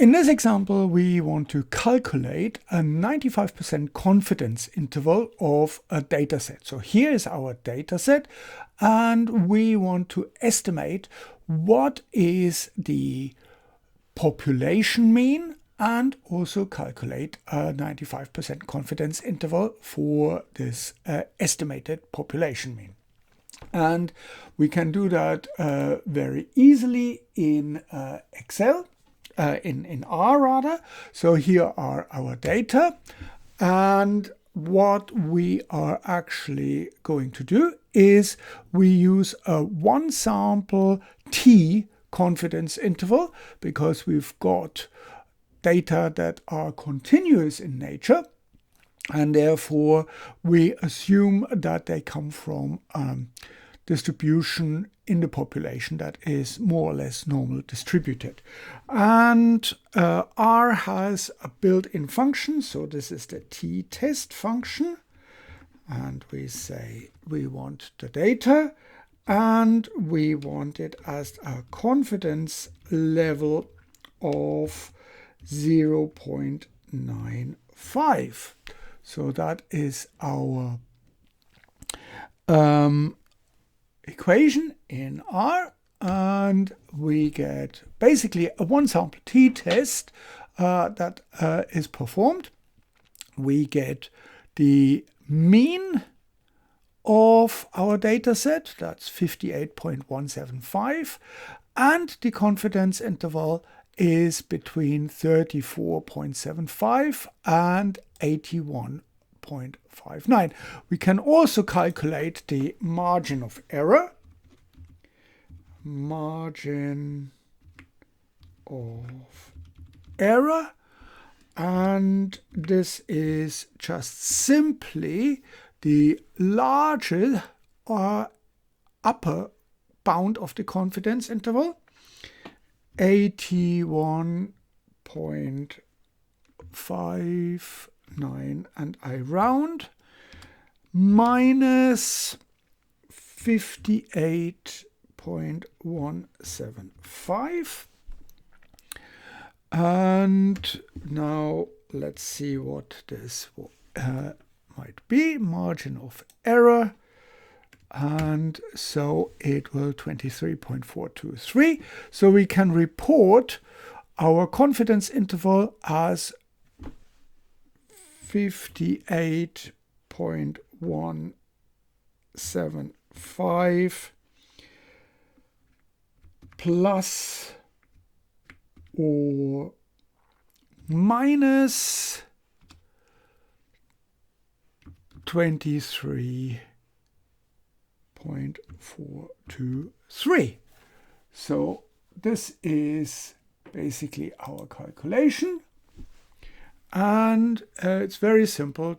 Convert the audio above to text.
In this example, we want to calculate a 95% confidence interval of a data set. So here is our data set, and we want to estimate what is the population mean and also calculate a 95% confidence interval for this estimated population mean. And we can do that very easily in Excel. In R rather. So here are our data, and what we are actually going to do is we use a one sample t confidence interval because we've got data that are continuous in nature, and therefore we assume that they come from distribution in the population that is more or less normal distributed. And R has a built-in function, so this is the t.test function, and we say we want the data and we want it as a confidence level of 0.95. So that is our equation in R, and we get basically a one sample t-test that is performed. We get the mean of our data set, that's 58.175, and the confidence interval is between 34.75 and 81.59. We can also calculate the margin of error. Margin of error, and this is just simply the larger upper bound of the confidence interval, 81.59, and I round, minus 58.175. And now let's see what this might be. Margin of error, and so it will 23.423. So we can report our confidence interval as 58.175 plus or minus 23.423. So this is basically our calculation, and it's very simple